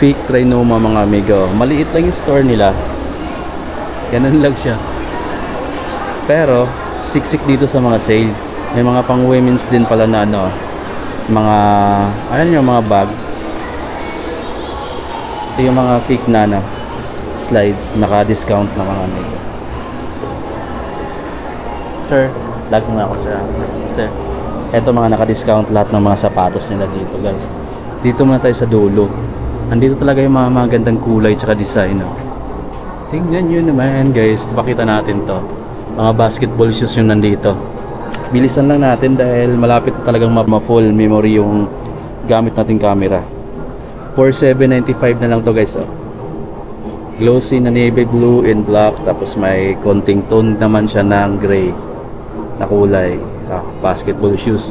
Fake Trinoma mga amigo. Maliit lang yung store nila. Ganun lang siya. Pero siksik dito sa mga sale. May mga pang women's din pala na ano, mga ano yung mga bag. Ito yung mga fake na ano, slides, naka-discount na mga amigo. Sir, lag muna ako sir. Sir, eto mga naka-discount lahat ng mga sapatos nila dito guys. Dito muna tayo sa dulo. Andito talaga yung mga magandang kulay tsaka design. Oh. Tingnan nyo naman guys, pakita natin to. Mga basketball shoes yung nandito. Bilisan lang natin dahil malapit talagang ma-full memory yung gamit nating camera. For $7.95 na lang to guys. Oh. Glossy na navy blue and black, tapos may konting tone naman siya ng gray na kulay. Basketball shoes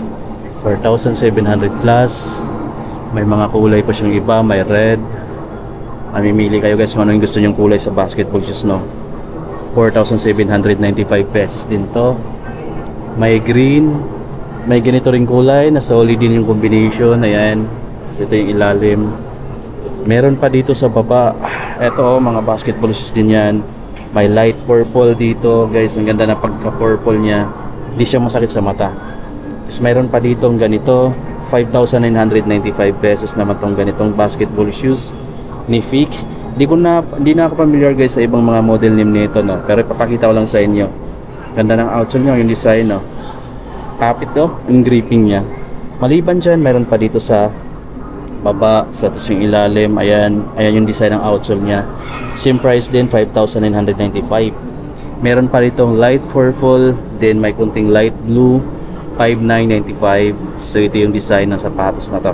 4,700 plus. May mga kulay pa siyang iba, may red. Mamimili kayo guys kung ano yung gusto nyong kulay sa basketball shoes, no. 4,795 pesos din to. May green, may ganito ring kulay na solid din yung combination. Ayan, tapos ito yung ilalim. Meron pa dito sa baba. Ito mga basketball shoes din yan. May light purple dito guys, ang ganda na pagka purple nya, hindi siya masakit sa mata. Tapos mayroon pa dito ang ganito, 5,995 pesos naman tong ganitong basketball shoes ni Fake. Hindi na ako familiar guys sa ibang mga model name nito, no, pero ipapakita ko lang sa inyo. Ganda ng outsole niya, yung design, no. Kapit to, yung gripping niya. Maliban dyan, mayroon pa dito sa baba, sa tapos yung ilalim. Ayan yung design ng outsole niya. Same price din, 5,995. Meron pa dito light purple, then may kunting light blue, 5,995. So ito yung design ng sapatos na to.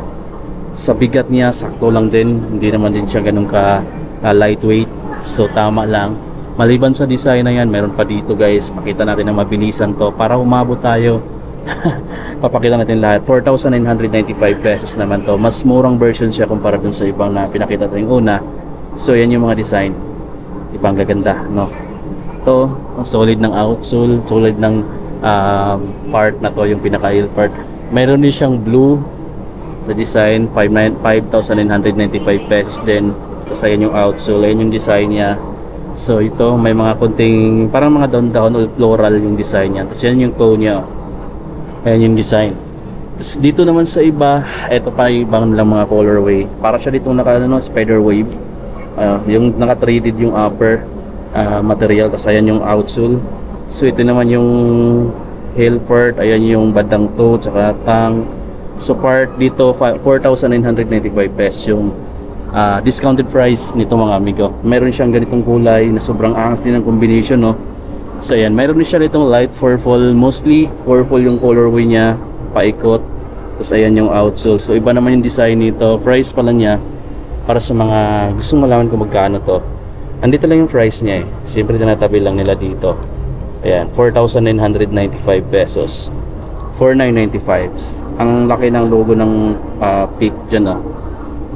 Sa bigat niya, sakto lang din. Hindi naman din siya ganun ka lightweight. So tama lang. Maliban sa design na yan, meron pa dito guys. Makita natin na mabilisan to para umabot tayo. Papakita natin lahat. 4,995 pesos naman to. Mas murang version siya kumpara dun sa ibang na pinakita tayong una. So yan yung mga design. Ibang gaganda, no? Ito, ang solid ng outsole, solid ng part na to, yung pinaka-heel part. Meron din siyang blue na design, 5,995 pesos din. Tapos ayan yung outsole, ayan yung design niya. So ito, may mga kunting parang mga down-down o floral yung design niya. Tapos yan yung toe niya. Ayan yung design. Tapos dito naman sa iba, ito pa yung ibang lang mga colorway. Para siya dito spider wave. Yung naka-threaded yung upper material. Tapos ayan yung outsole. So ito naman yung heel part. Ayan yung bandang toe, tsaka tang. So part dito, 4,995 pesos yung discounted price nito mga amigo. Meron siyang ganitong kulay na sobrang angas din ng combination, no. So ayan, meron din siya ditong light purple, mostly purple yung colorway niya, paikot. Tapos ayan yung outsole. So iba naman yung design nito. Price pala niya para sa mga gustong malaman kung magkano to. Andito lang yung price niya eh. Siyempre tinatabi lang nila dito. Ayan, 4,995 pesos. 4,995. Ang laki ng logo ng Peak dyan, oh.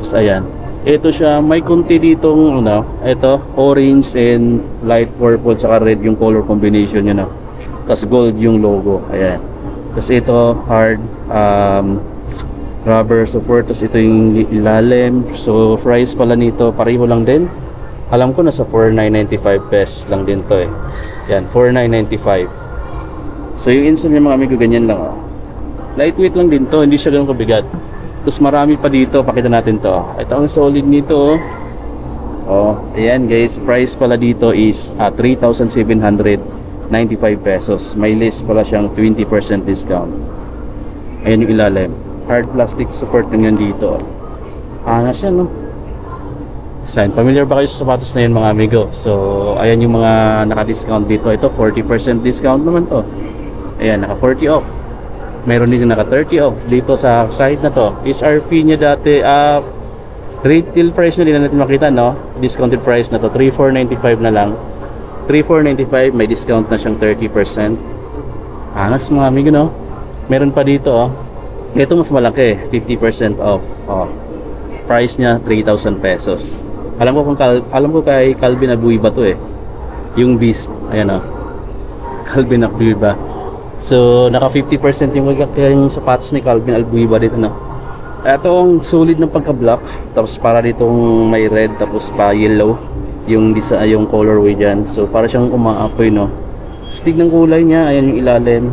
Tapos ayan, ito siya, may kunti ditong ito, orange and light purple saka red yung color combination niya, no. Tapos gold yung logo. Ayan. Tapos ito hard rubber support. Tapos ito yung ilalim. So price pala nito pareho lang din. Alam ko nasa 4,995 pesos lang din to eh. Yan, 4,995. So yung insole niya mga amigo, ganyan lang, oh. Lightweight lang din to, hindi siya ganun kabigat. Tapos marami pa dito, pakita natin to. Ito ang solid nito, oh. Ayan guys, price pala dito is 3,795 pesos. May list pala siyang 20% discount. Ayan yung ilalim. Hard plastic support na yan dito, oh. Angas yan, no? Sign. Familiar ba kayo sa sapatos na yun mga amigo? So ayan yung mga naka-discount dito. Ito 40% discount naman to. Ayan, naka 40 off. Meron din naka 30 off dito sa site na to. SRP niya dati, retail price na din natin makita, no? Discounted price na to, 3,495 na lang. 3,495, may discount na siyang 30%. Angas mga amigo, no? Meron pa dito, oh. Ito mas malaki, 50% off. Oh. Price niya 3,000 pesos. Alam ko kay Calvin Abuiba to eh. Yung Beast, ayan, oh. Calvin Abuiba. So naka 50% yung sapatos ni Calvin Abuiba dito, no. Ito ang solid ng pagka-black. Tapos para ditong may red, tapos pa yellow yung yung colorway dyan. So para siyang umaapoy, no. Stig ng kulay niya, ayan yung ilalim.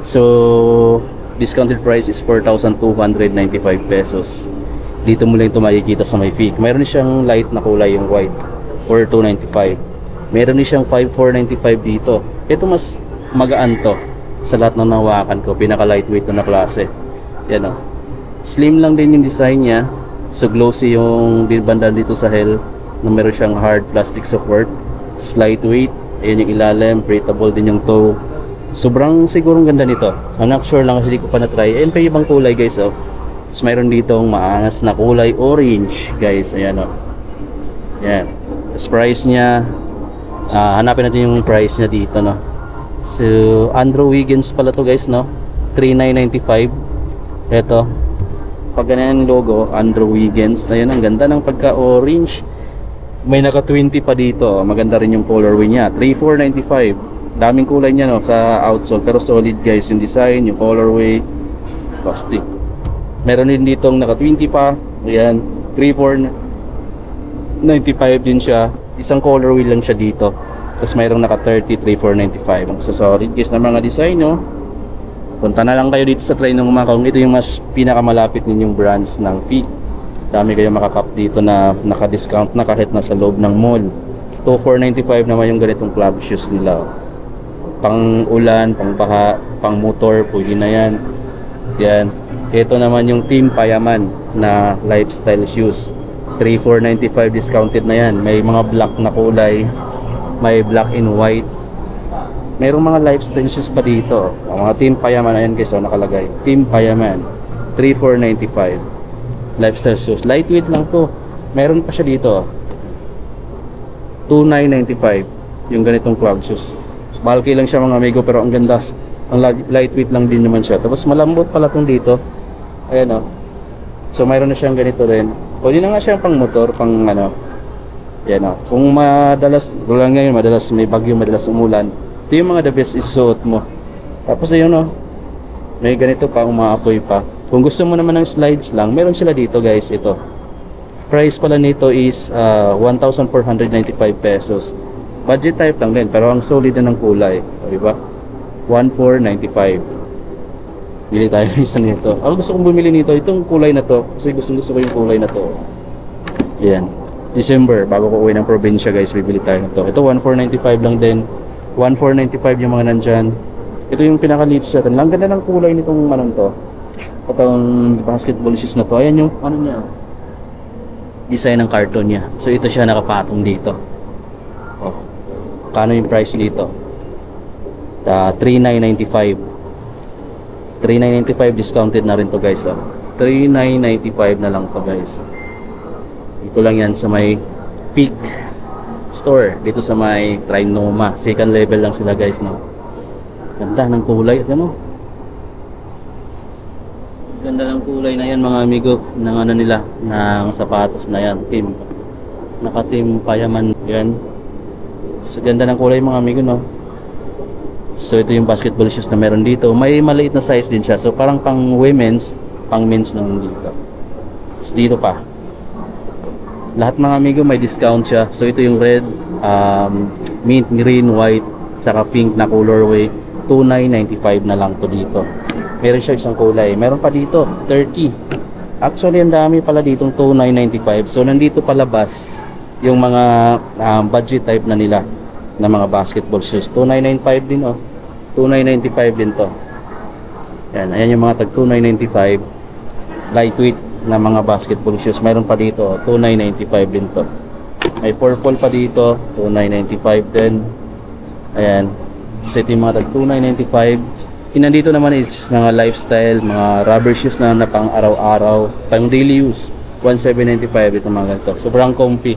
So discounted price is 4,295 pesos. Dito mo lang ito makikita sa may peak. Mayroon siyang light na kulay, yung white, 4,295. Meron din siyang 5,495 dito. Ito mas magaan to sa lahat ng nawakan ko. Pinaka lightweight to na klase. Yan o. Slim lang din yung design niya. So glossy yung banda dito sa hell. Na meron siyang hard plastic support. Just lightweight. Ayan yung ilalim. Breathable din yung toe. Sobrang sigurong ganda nito. I'm not sure lang kasi di ko pa na-try. Ayan pa yung ibang kulay guys oh. Tapos mayroon dito maangas na kulay orange guys. Ayan o. Ayan. Tapos price niya. Hanapin natin yung price niya dito no. So Andrew Wiggins pala to guys no. 3,995. Ito. Pag ganyan yung logo, Andrew Wiggins. Ayan, ang ganda ng pagka-orange. May naka-20 pa dito. Maganda rin yung colorway niya. 3,495. Daming kulay niya no, sa outsole. Pero solid guys yung design, yung colorway. Plastic. Meron din ditong naka-20 pa. Ayan, 3,495 din siya. Isang colorway lang siya dito. Tapos mayroong naka-30, 3,495. Ang solid guys na mga design no. Punta na lang kayo dito sa Try ng Macau. Ito yung mas pinakamalapit ninyong branch ng Peak. Dami kayo makakap dito na naka-discount na kahit nasa loob ng mall. 2,495 naman yung ganitong club shoes nila. Pang ulan, pang baha, pang motor, pwede na yan. Yan. Ito naman yung Team Payaman na lifestyle shoes. 3,495 discounted na yan. May mga black na kulay. May black and white. Mayroong mga lifestyle shoes pa dito. Ang mga Team Payaman, ayan guys, nakalagay. Team Payaman, 3,495. Lifestyle shoes. Lightweight lang to. Meron pa siya dito. 2,995. Yung ganitong clog shoes. Bulky lang siya mga amigo, pero ang ganda. Ang lightweight lang din naman siya. Tapos malambot pala tong dito. Ayan o. So mayroon na siyang ganito rin. Pwede na nga siyang pang motor, pang ano. Ayan o. Kung madalas, gulang ngayon, madalas may bagyo, madalas umulan. Ito yung mga the best isusuot mo. Tapos ayun o, may ganito pa, umaapoy pa. Kung gusto mo naman ng slides lang, meron sila dito guys. Ito, price pala nito is 1,495 pesos. Budget type lang din, pero ang solid na ng kulay, diba? 1,495. Bili tayo isa nito. Ako gusto kong bumili nito, itong kulay na to, kasi gusto ko yung kulay na to. Yan, December, bago ko uwi ng probinsya guys, bibili tayo nito. Ito 1,495 lang din. 1,495 yung mga nandyan. Ito yung pinaka-lead set. Ang ganda ng kulay nitong ano to. Itong basketball shoes na to. Ayan yung ano niya. Design ng carton niya. So ito siya nakapatong dito. Oh. Kano yung price dito? 3,995. 3,995 discounted na rin to guys. 3,995 na lang to guys. Ito lang yan sa may Peak Store dito sa may Trinoma. Second level lang sila guys no. Ganda ng kulay at ano. Ganda ng kulay na yan mga amigo ng ano nila, ng sapatos na yan. Team. Naka-Team Payaman yan. So ganda ng kulay mga amigo no. So ito yung basketball shoes na meron dito. May maliit na size din siya. So parang pang women's, pang men's naman dito. Tapos dito pa. Lahat mga amigo may discount siya. So ito yung red, mint, green, white, saka pink na colorway. 2,995 na lang to dito. Meron siya isang kulay. Meron pa dito 30. Actually ang dami pala ditong 2,995. So nandito palabas yung mga budget type na nila na mga basketball shoes. 2,995 din oh. 2,995 din to. Ayan yung mga tag 2,995. Lightweight na mga basketball shoes. Mayroon pa dito 2,995 din to. May purple pa dito 2,995 din. Ayan. So ito yung mga tag 2,995. Nandito naman is mga lifestyle, mga rubber shoes na pang araw-araw, pang daily use. 1,795 itong mga ganito. Sobrang comfy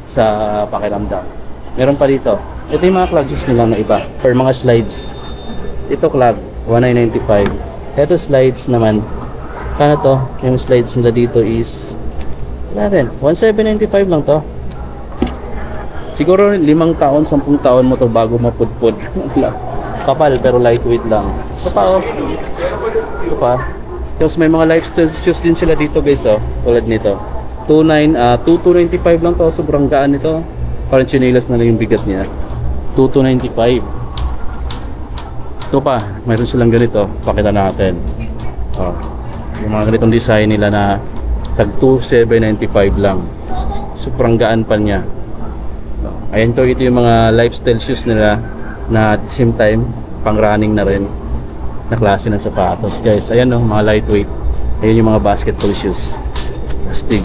sa pakiramdam. Meron pa dito. Ito yung mga clog shoes nila na iba or mga slides. Ito clog 1,995. Ito slides naman. Kano to? Yung slides nila dito is natin 1,795 lang to. Siguro 5 taon, 10 taon mo to bago mapudpud. Kapal pero lightweight lang. Ito pa oh. Ito pa. Tapos may mga lifestyle shoes din sila dito guys, oh. Tulad nito. 2295 lang to, sobrang gaan nito. Parang chinelas na lang yung bigat niya. 2295. Ito pa, mayroon silang ganito. Pakita natin. Oh. Yung mga ganitong design nila na tag 2795 lang. Sobrang gaan pa niya. Ayan to, ito yung mga lifestyle shoes nila na at the same time pang running na rin na klase ng sapatos guys. Ayan, no, mga lightweight. Ayan yung mga basketball shoes. Astig.